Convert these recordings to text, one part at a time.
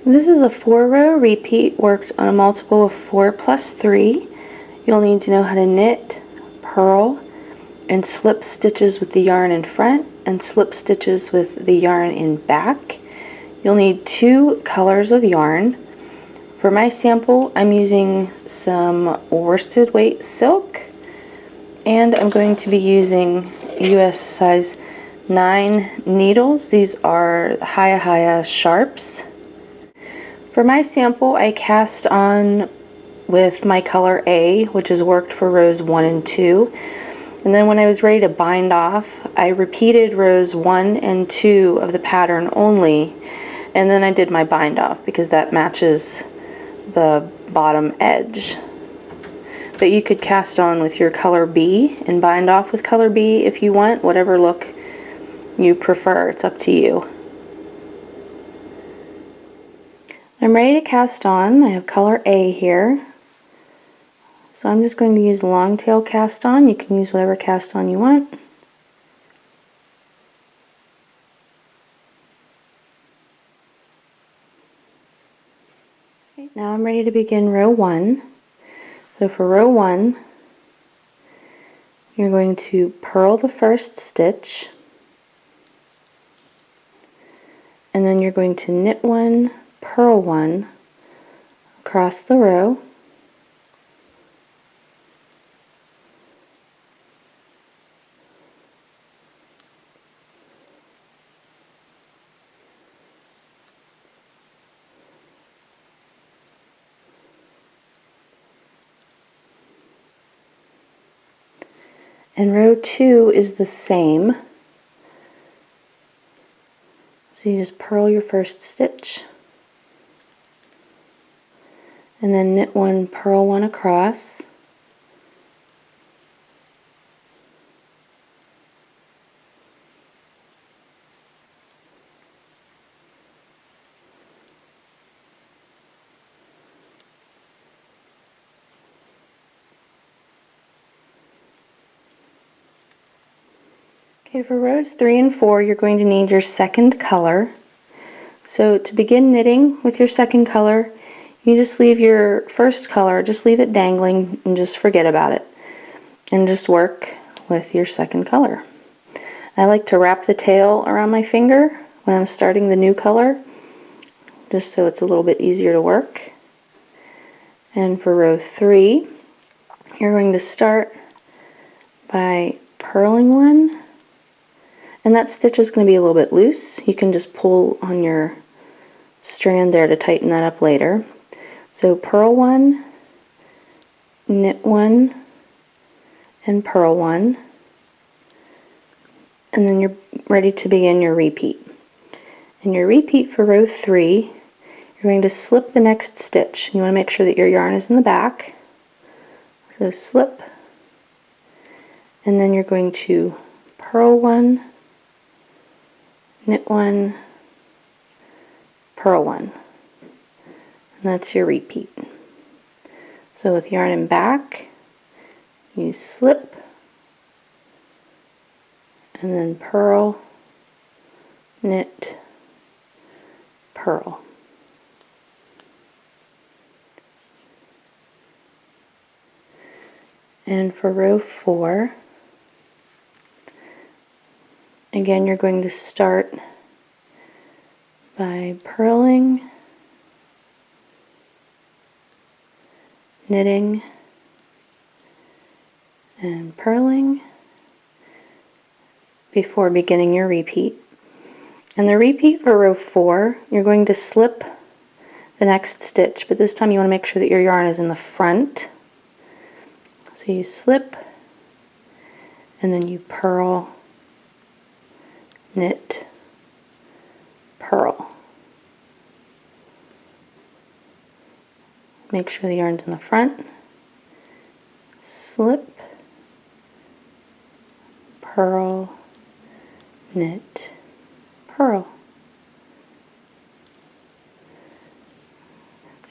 This is a 4-row repeat worked on a multiple of 4 plus 3. You'll need to know how to knit, purl, and slip stitches with the yarn in front and slip stitches with the yarn in back. You'll need 2 colors of yarn. For my sample, I'm using some worsted weight silk, and I'm going to be using US size 9 needles. These are Hiya Sharps. For my sample, I cast on with my color A, which is worked for rows 1 and 2. And then when I was ready to bind off, I repeated rows 1 and 2 of the pattern only, and then I did my bind off because that matches the bottom edge. But you could cast on with your color B and bind off with color B if you want, whatever look you prefer. It's up to you. I'm ready to cast on. I have color A here. So I'm just going to use long tail cast on. You can use whatever cast on you want. Okay, now I'm ready to begin row 1. So for row 1, you're going to purl the first stitch, and then you're going to knit 1, purl 1 across the row. And row 2 is the same. So you just purl your first stitch, and then knit 1, purl 1 across. Okay, for rows 3 and 4, you're going to need your second color. So to begin knitting with your second color, you just leave your first color, just leave it dangling and just forget about it. And just work with your second color. I like to wrap the tail around my finger when I'm starting the new color, just so it's a little bit easier to work. And for row 3, you're going to start by purling 1. And that stitch is going to be a little bit loose. You can just pull on your strand there to tighten that up later. So purl 1, knit 1, and purl 1. And then you're ready to begin your repeat. In your repeat for row 3, you're going to slip the next stitch. You want to make sure that your yarn is in the back. So slip, and then you're going to purl 1, knit 1, purl 1, and that's your repeat. So with yarn in back, you slip, and then purl, knit, purl. And for row 4, again, you're going to start by purling, knitting, and purling before beginning your repeat. And the repeat for row 4, you're going to slip the next stitch, but this time you want to make sure that your yarn is in the front. So you slip, and then you purl, knit, purl. Make sure the yarn's in the front. Slip, purl, knit, purl.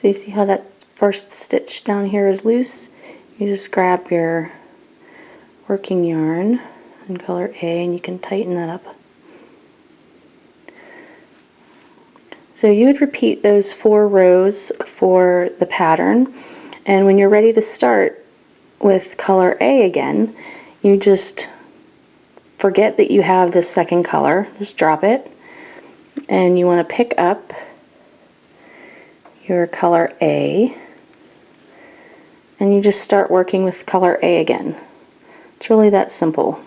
So you see how that first stitch down here is loose? You just grab your working yarn in color A and you can tighten that up. So you would repeat those 4 rows for the pattern, and when you're ready to start with color A again, you just forget that you have this second color, just drop it, and you want to pick up your color A, and you just start working with color A again. It's really that simple.